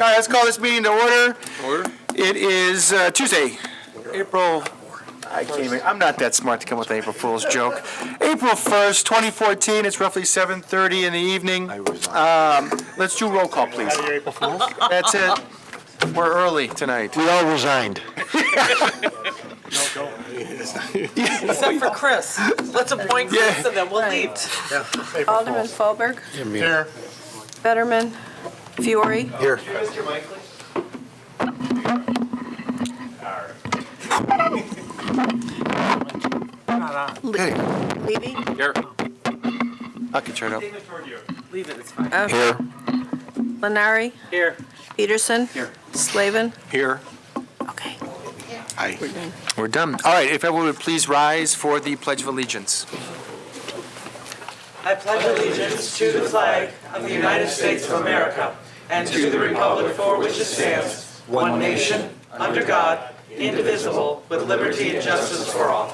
right, let's call this meeting to order. It is Tuesday, April, I'm not that smart to come with an April Fool's joke. April 1st, 2014, it's roughly 7:30 in the evening. Let's do roll call, please. April Fools? That's it. We're early tonight. We all resigned. Except for Chris. Let's appoint Chris and then we'll leave. Alderman Fallberg, Here. Fetterman, Fiore, Here. Levy. Here. I can turn it up. Leave it, it's fine. Here. Lenari, Here. Peterson. Here. Slavin. Here. Okay. Aye. We're done. All right, if everyone would please rise for the Pledge of Allegiance. I pledge allegiance to the flag of the United States of America and to the republic for which it stands, one nation, under God, indivisible, with liberty and justice for all.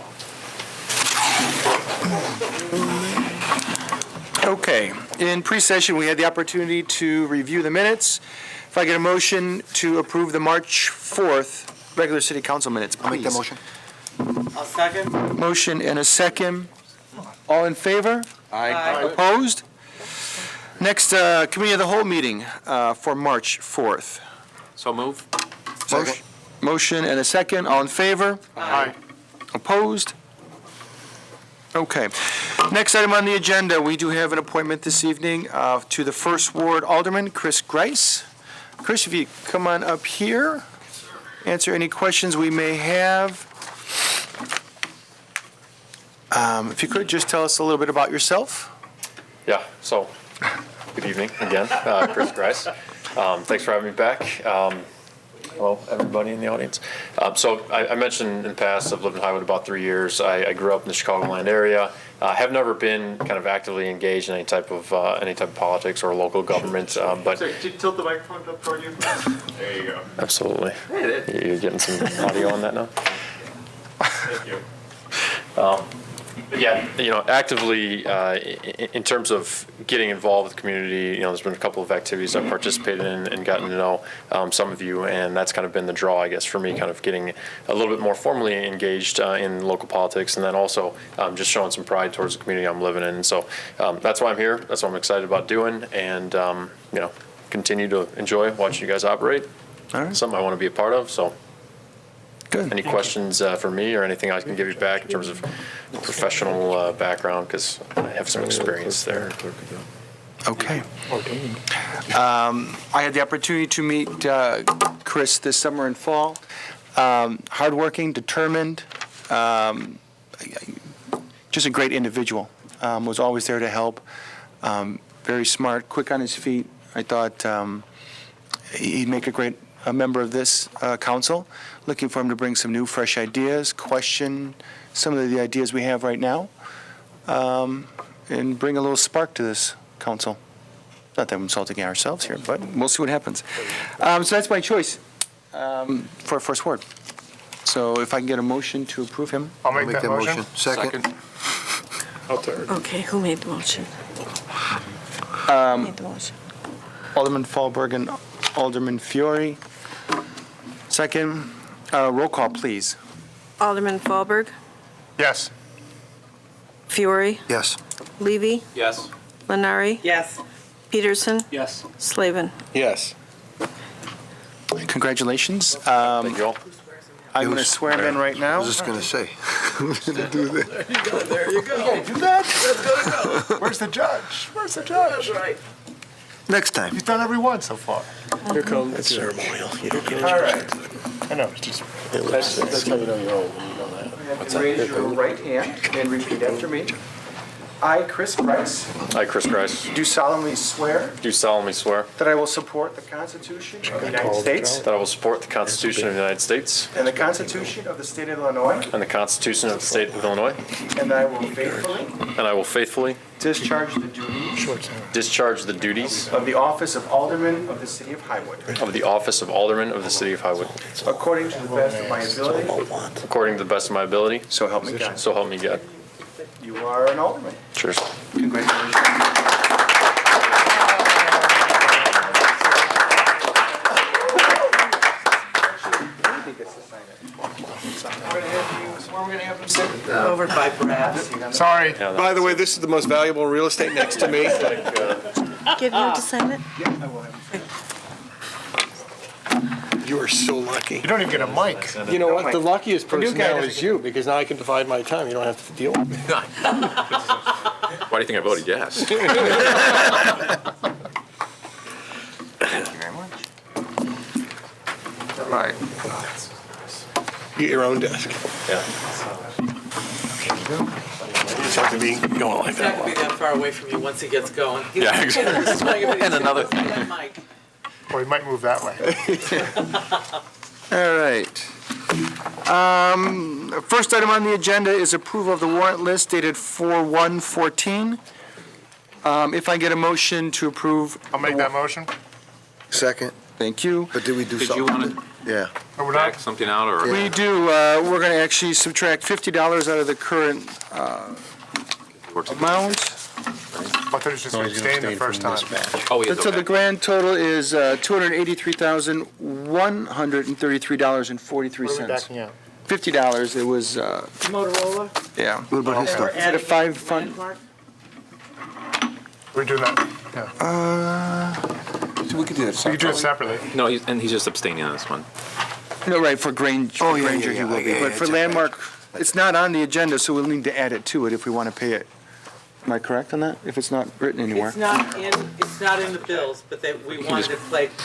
Okay, in pre-session, we had the opportunity to review the minutes. If I get a motion to approve the March 4th regular city council minutes, please. I'll make that motion. I'll second. Motion and a second. All in favor? Aye. Opposed? Next, committee of the whole meeting for March 4th. So move. Second. Motion and a second. All in favor? Aye. Opposed? Okay. Next item on the agenda, we do have an appointment this evening to the First Ward Alderman, Chris Grice. Chris, if you come on up here, answer any questions we may have. If you could just tell us a little bit about yourself. Yeah, so, good evening again, Chris Grice. Thanks for having me back. Hello, everybody in the audience. So I mentioned in the past, I've lived in Highwood about 3 years. I grew up in the Chicagoland area. Have never been kind of actively engaged in any type of politics or local government, but. Sorry, could you tilt the microphone up toward you? There you go. Absolutely. You're getting some audio on that now? Thank you. But yeah, actively, in terms of getting involved with the community, there's been a couple of activities I've participated in and gotten to know some of you, and that's kind of been the draw, I guess, for me, kind of getting a little bit more formally engaged in local politics, and then also just showing some pride towards the community I'm living in. And so that's why I'm here. That's what I'm excited about doing, and continue to enjoy watching you guys operate. All right. Something I want to be a part of. So. Good. Any questions for me or anything I can give you back in terms of professional background, because I have some experience there. Okay. I had the opportunity to meet Chris this summer and fall. Hardworking, determined, just a great individual. Was always there to help. Very smart, quick on his feet. I thought he'd make a member of this council. Looking for him to bring some new, fresh ideas, question some of the ideas we have right now, and bring a little spark to this council. Not that we're insulting ourselves here, but we'll see what happens. So that's my choice for First Ward. So if I can get a motion to approve him. I'll make that motion. Second. Okay, who made the motion? Made the motion. Alderman Fallberg and Alderman Fiore. Second, roll call, please. Alderman Fallberg, Yes. Fiore, Yes. Levy, Yes. Lenari, Yes. Peterson, Yes. Slavin. Yes. Congratulations. Thank you all. I'm going to swear him in right I now. was just going to say. Who's going to do that? There you go. Do that? Let's go. Where's the judge? Where's the judge? That's right. Next time. He's done every one so far. Here comes. That's ceremonial. You don't get All right. I know, it's just. That's how you know you're old, when you know that. Raise your right hand and repeat after me. I, Chris Grice, I, Chris Grice, do solemnly swear do solemnly swear that I will support the Constitution of the United States that I will support the Constitution of the United States and the Constitution of the State of Illinois, and the Constitution of the State of Illinois, and that I will faithfully and I will faithfully discharge the duties discharge the duties of the office of Alderman of the City of Highwood, of the office of Alderman of the City of Highwood, according to the best of my ability, according to the best of my ability, so help me God. so help me God. You are an alderman. Cheers. Congratulations. Powered by perhaps. Sorry. By the way, this is the most valuable real estate next to me. Give him to sign it. You are so lucky. You don't even get a mic. You know what? The luckiest new person guy now doesn't is you, because now I can divide my time. You don't have to deal with me. Why do you think I voted yes? Thank you very much. All right. Get your own desk. Yeah. It's hard to be going like He's not that. gonna be that far away from you once he gets going. Yeah, exactly. And another thing. Mike. Or he might move that way. All right. First item on the agenda is approval of the warrant list dated 4/1/14. If I get a motion to approve. I'll make that motion. Second, Thank you. but did we do Did something? you want to Yeah. Or we're back not, something out, or? We do, we're going to actually subtract $50 out of the current amount. I thought he was just going to abstain the first time. Oh, he is, So the okay. grand total is $283,133.43. What are we backing out? $50, it was, Motorola? yeah. What about his stuff? Is it a five fund? We're doing that. Yeah. We could do that. We could do it separately. No, he's just abstaining on this one. No, right, for Granger, Oh, yeah, Granger he yeah, will be. yeah, But for it's okay. Landmark, it's not on the agenda, so we'll need to add it to it if we want to pay it. Am I correct on that? If it's not written anywhere? It's not in the bills, but we wanted it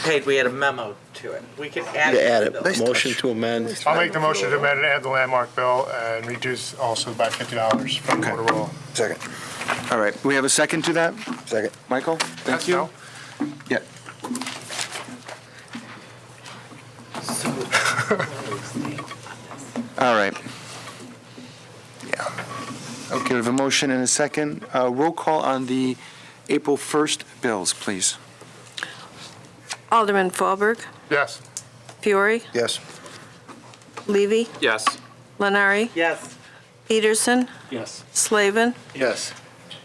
paid, we had a memo to it. We can add it to the bills. Motion to amend. I'll make the motion to amend and add the landmark bill and reduce also by $50 from Okay. Motorola. Second, All right, we have a second to that? second. Michael? Thank Yes, you. no? Yeah. All right. Yeah. Okay, we have a motion and a second. Roll call on the April 1st bills, please. Alderman Fahlberg, Yes. Fiore, Yes. Levy, Yes. Lenari, Yes. Peterson, Yes. Slavin, Yes.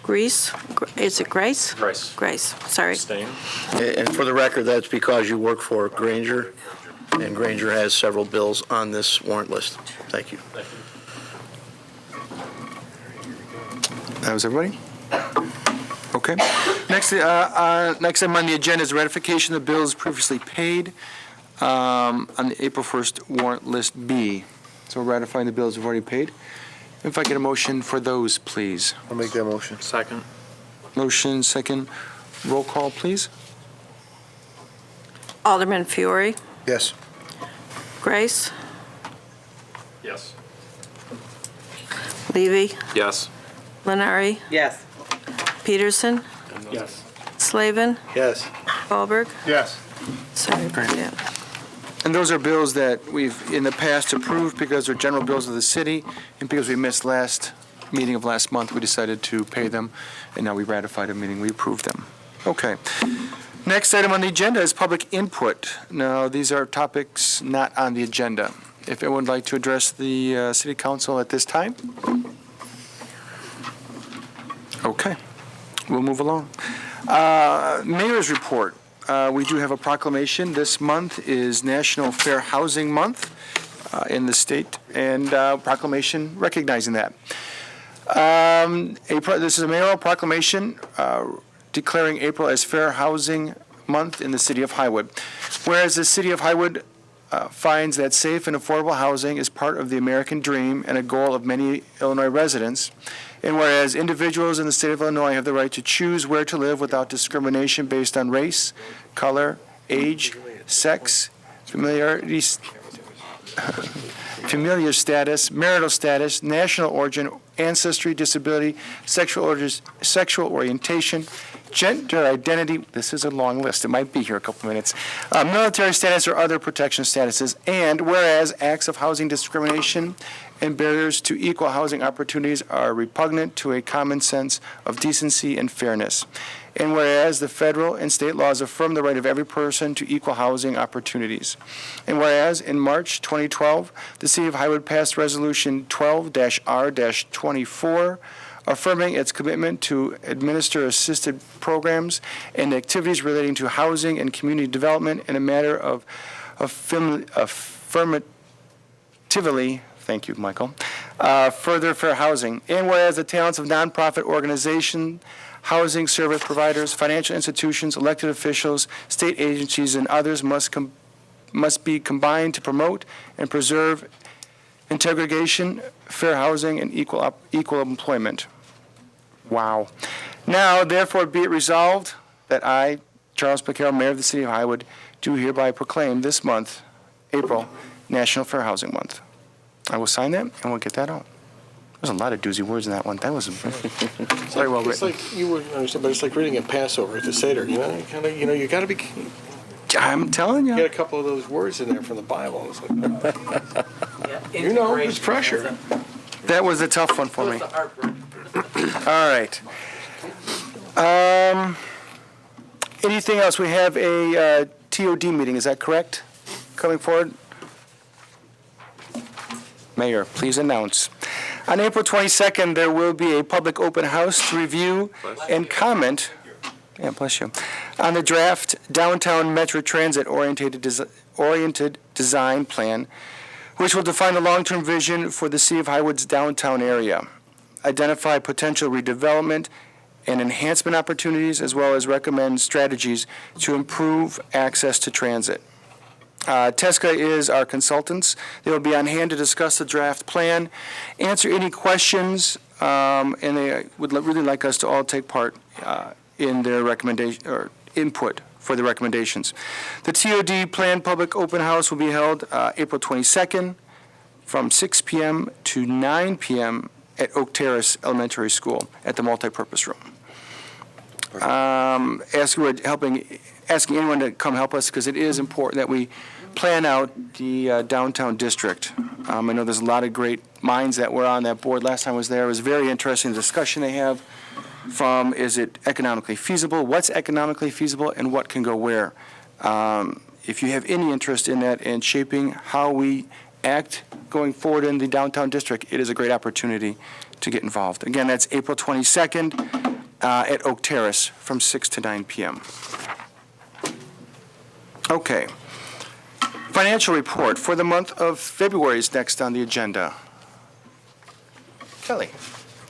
Grease, is it Grace? Grace. Grace, sorry. Abstain. And for the record, that's because you work for Granger, and Granger has several bills on this warrant list. Thank you. That was everybody? Okay. Next item on the agenda is ratification of bills previously paid on the April 1st warrant list B. So we're ratifying the bills we've already paid. If I get a motion for those, please. I'll make that motion. Second. Motion, second. Roll call, please. Alderman Fiore, Yes. Grace, Yes. Levy, Yes. Lenari, Yes. Peterson, Yes. Slavin, Yes. Fahlberg, Yes. sorry, yeah. And those are bills that we've in the past approved because they're general bills of the city, and because we missed last meeting of last month, we decided to pay them, and now we ratified a meeting, we approved them. Okay. Next item on the agenda is public input. Now, these are topics not on the agenda. If anyone would like to address the city council at this time? Okay, we'll move along. Mayor's report. We do have a proclamation. This month is National Fair Housing Month in the state, and proclamation recognizing that. This is a mayoral proclamation declaring April as Fair Housing Month in the city of Highwood. Whereas the city of Highwood finds that safe and affordable housing is part of the American dream and a goal of many Illinois residents, and whereas individuals in the state of Illinois have the right to choose where to live without discrimination based on race, color, age, sex, familiar status, marital status, national origin, ancestry, disability, sexual orientation, gender identity, this is a long list, it might be here a couple minutes, military status or other protection statuses, and whereas acts of housing discrimination and barriers to equal housing opportunities are repugnant to a common sense of decency and fairness, and whereas the federal and state laws affirm the right of every person to equal housing opportunities, and whereas in March 2012, the City of Highwood passed Resolution 12-R-24, affirming its commitment to administer assisted programs and activities relating to housing and community development in a manner of affirmatively Thank you, Michael. Further, fair housing. And whereas the talents of nonprofit organization, housing service providers, financial institutions, elected officials, state agencies, and others must be combined to promote and preserve integration, fair housing, and equal employment. Wow. Now, therefore, be it resolved that I, Charles Picaro, Mayor of the City of Highwood, do hereby proclaim this month, April, National Fair Housing Month. I will sign that, and we'll get that out. There's a lot of doozy words in that one. That was very well It's written. like, you wouldn't understand, but it's like reading at Passover at the Seder, you know? You kind of, you got to be, I'm telling get you. a couple of those words in there from the Bible. It's like, you know, it's pressure. That was a tough one for me. The heartburn. All right. Anything else? We have a TOD meeting, is that correct? Coming forward? Mayor, please announce. On April 22nd, there will be a public open house to review and comment, yeah, bless you, on the draft downtown Metro Transit oriented design plan, which will define the long-term vision for the City of Highwood's downtown area, identify potential redevelopment and enhancement opportunities, as well as recommend strategies to improve access to transit. Tesca is our consultants. They will be on hand to discuss the draft plan, answer any questions, and they would really like us to all take part in their recommendation or input for the recommendations. The TOD plan public open house will be held April 22nd from 6 p.m. to 9 p.m. at Oak Terrace Elementary School at the multipurpose room. Asking anyone to come help us because it is important that we plan out the downtown district. I know there's a lot of great minds that were on that board last time I was there. It was very interesting, the discussion they have from is it economically feasible, what's economically feasible, and what can go where. If you have any interest in that and shaping how we act going forward in the downtown district, it is a great opportunity to get involved. Again, that's April 22nd at Oak Terrace from 6 to 9 p.m. Okay. Financial report for the month of February is next on the agenda. Kelly,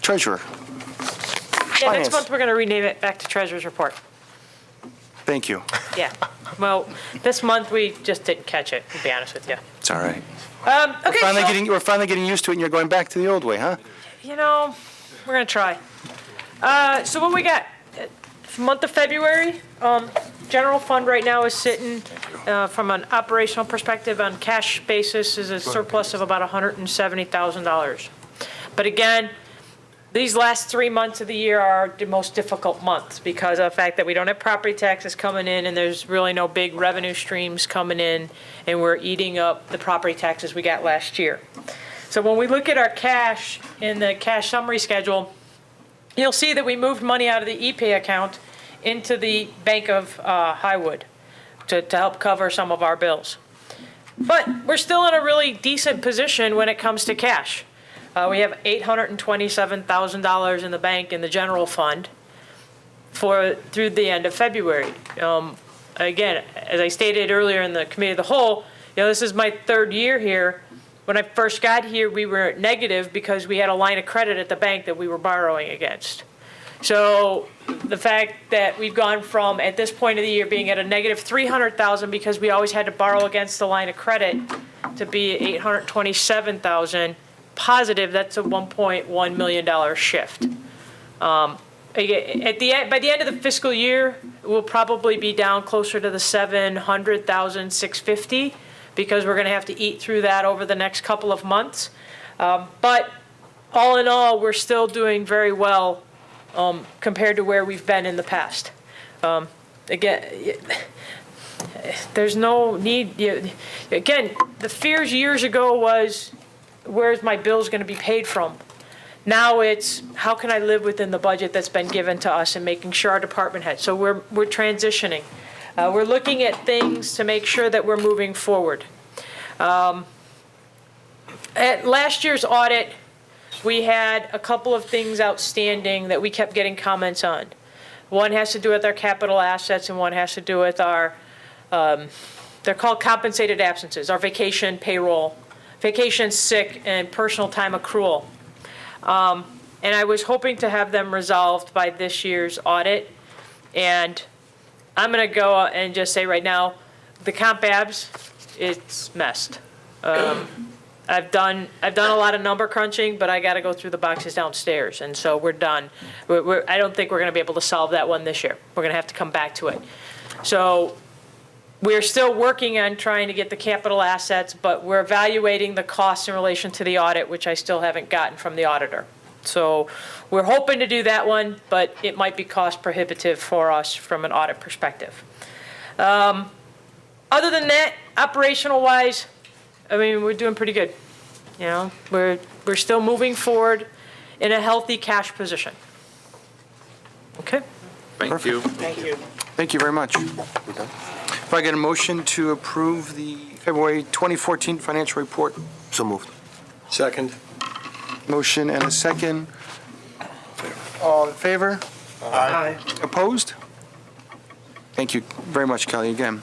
treasurer. Yeah, Finance. next month we're going to rename it back to Treasurer's Report. Thank you. Yeah. Well, this month we just didn't catch it, to be honest with you. It's all right. Okay, We're finally getting used to it, and you're going back to the old way, huh? you know, we're going to try. So what we got? Month of February, general fund right now is sitting, from an operational perspective on cash basis, is a surplus of about $170,000. But again, these last 3 months of the year are the most difficult months because of the fact that we don't have property taxes coming in and there's really no big revenue streams coming in, and we're eating up the property taxes we got last year. So when we look at our cash in the cash summary schedule, you'll see that we moved money out of the ePay account into the Bank of Highwood to help cover some of our bills. But we're still in a really decent position when it comes to cash. We have $827,000 in the bank in the general fund through the end of February. Again, as I stated earlier in the Committee of the Whole, this is my third year here. When I first got here, we were negative because we had a line of credit at the bank that we were borrowing against. So the fact that we've gone from, at this point of the year, being at a negative $300,000 because we always had to borrow against the line of credit to be $827,000 positive, that's a $1.1 million shift. By the end of the fiscal year, we'll probably be down closer to the $700,650 because we're going to have to eat through that over the next couple of months. But all in all, we're still doing very well compared to where we've been in the past. Again, there's no need. Again, the fears years ago was, where's my bills going to be paid from? Now it's, how can I live within the budget that's been given to us and making sure our department heads. So we're transitioning. We're looking at things to make sure that we're moving forward. At last year's audit, we had a couple of things outstanding that we kept getting comments on. One has to do with our capital assets, and one has to do with our, they're called compensated absences, our vacation payroll vacation, sick, and personal time accrual. And I was hoping to have them resolved by this year's audit. And I'm going to go and just say right now, the comp abs, it's messed. I've done a lot of number crunching, but I got to go through the boxes downstairs, and so we're done. I don't think we're going to be able to solve that one this year. We're going to have to come back to it. So we're still working on trying to get the capital assets, but we're evaluating the costs in relation to the audit, which I still haven't gotten from the auditor. So we're hoping to do that one, but it might be cost prohibitive for us from an audit perspective. Other than that, operational wise, I mean, we're doing pretty good. You know, we're still moving forward in a healthy cash position. Okay? Thank you. Thank you. Thank you very much. If I get a motion to approve the February 2014 financial report. So moved. Second. Motion and a second. All in favor? Aye. Opposed? Thank you very much, Kelly, again.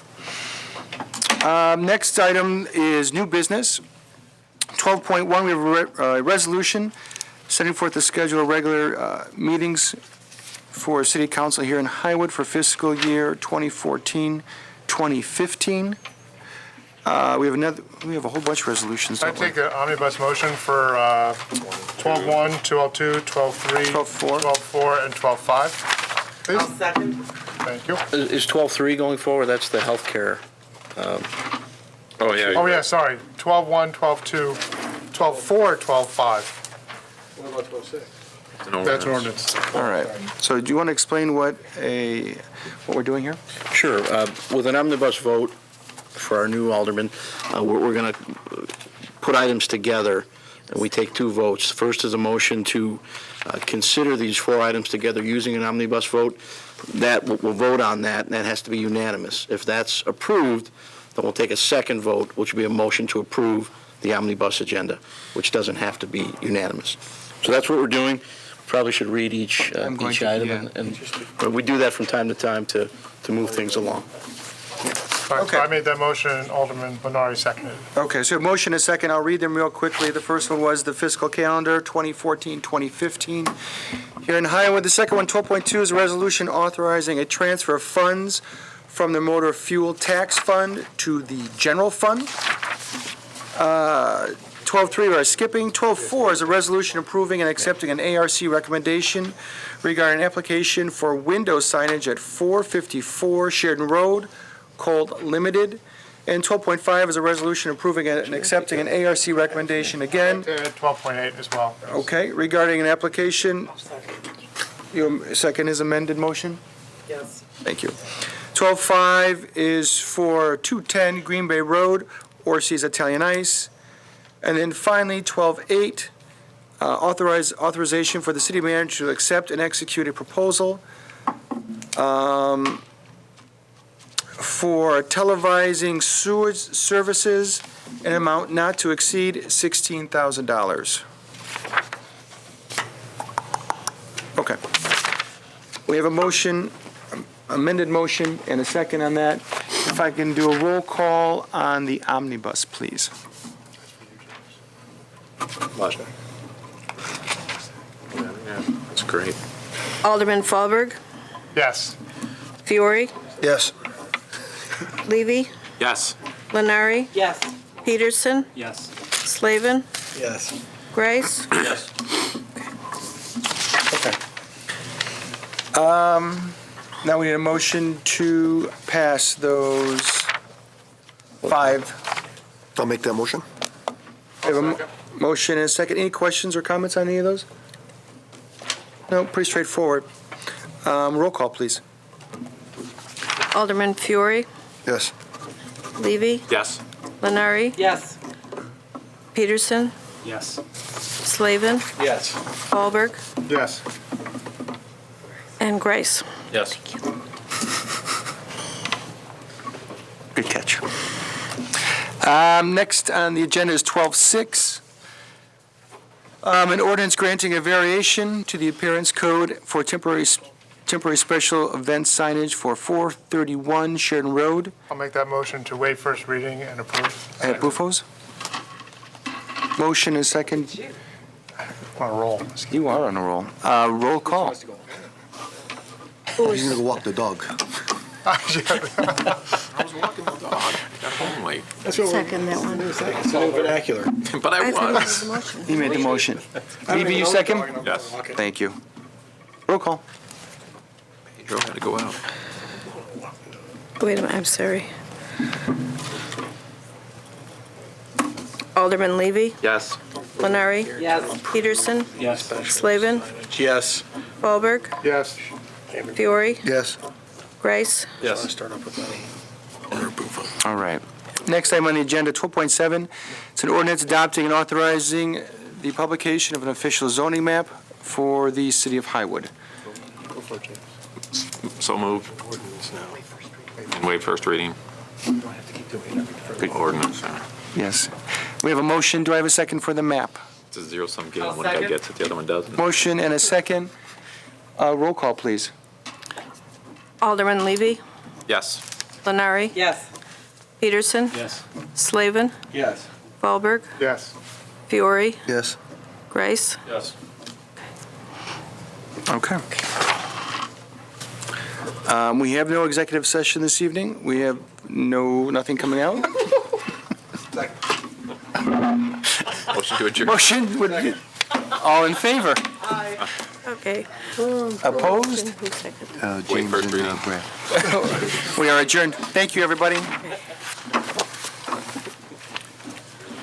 Next item is new business. 12.1, we have a resolution setting forth the schedule of regular meetings for City Council here in Highwood for fiscal year 2014-2015. We have a whole bunch of resolutions, I don't we? take an omnibus motion for 12-1, 12-2, 12-3, 12-4. 12-4, and 12-5. I'll Please, second. thank you. Is 12.3 going forward? That's the healthcare. Oh, yeah. Oh, yeah, sorry, 12-1, 12-2, 12-4, 12-5. What about 12-6? That's an ordinance. All right. So do you want to explain what we're doing here? Sure. With an omnibus vote for our new alderman, we're going to put items together, and we take two votes. First is a motion to consider these four items together using an omnibus vote. That we'll vote on that, and that has to be unanimous. If that's approved, then we'll take a second vote, which will be a motion to approve the omnibus agenda, which doesn't have to be unanimous. So that's what we're doing. Probably should read each I'm going each to, item, yeah. and we do that from time to time to move things along. All right, Okay. so I made that motion, and Alderman Benari seconded. Okay, so a motion and a second. I'll read them real quickly. The first one was the fiscal calendar 2014-2015 here in Highwood. The second one, 12.2, is a resolution authorizing a transfer of funds from the motor fuel tax fund to the general fund. 12.3, we are skipping. 12.4 is a resolution approving and accepting an ARC recommendation regarding an application for window signage at 454 Sheridan Road, called Limited. And 12.5 is a resolution approving and accepting an ARC recommendation again. 12.8 as well. Okay, regarding an application, your second is amended motion? Yes. Thank you. 12.5 is for 210 Green Bay Road, Orsi's Italian Ice. And then finally, 12.8, authorization for the city manager to accept and execute a proposal for televising sewage services in an amount not to exceed $16,000. Okay. We have a motion, amended motion, and a second on that. If I can do a roll call on the omnibus, please. That's great. Alderman Fahlberg, Yes. Fiore, Yes. Levy, Yes. Lenari, Yes. Peterson, Yes. Slavin, Yes. Grice. Yes. Okay. Now we need a motion to pass those five. I'll make that motion. We have a motion and a second. Any questions or comments on any of those? No, pretty straightforward. Roll call, please. Alderman Fiore, Yes. Levy, Yes. Lenari, Yes. Peterson, Yes. Slavin, Yes. Fahlberg, Yes. and Grice. Yes. Good catch. Next on the agenda is 12.6. An ordinance granting a variation to the appearance code for temporary special event signage for 431 Sheridan Road I'll make that motion to waive first reading and approve. at Bufo's. Motion and second. On a roll. You are on a roll. Roll call. He's gonna go walk the dog. Home late. Second that one. It's all vernacular. But I I thought it was. was the motion. He made the motion. Levy, you second? Yes. Thank you. Roll call. Pedro had to go out. Wait a minute, I'm sorry. Alderman Levy, Yes. Lenari, Yes. Peterson, Yes. Slavin, Yes. Wahlberg, Yes. Fiore, Yes. Grace. Yes. Start off with that. All right. Next item on the agenda, 12.7. It's an ordinance adopting and authorizing the publication of an official zoning map for the city of Highwood. So moved. And waive first reading. Ordinance. Yes. We have a motion. Do I have a second for the map? It's a zero-sum game. I'll One guy second. gets it, the other one doesn't. Motion and a second. Roll call, please. Alderman Levy, Yes. Lenari, Yes. Peterson, Yes. Slavin, Yes. Wahlberg, Yes. Fiore, Yes. Grace. Yes. Okay. We have no executive session this evening. We have nothing coming out. Motion to adjourn. Motion, all in favor? Okay. Opposed? Who seconded? Wait first reading. We are adjourned. Thank you, everybody.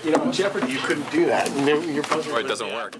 You know, in Jeopardy, you couldn't do that. Your Or it doesn't work.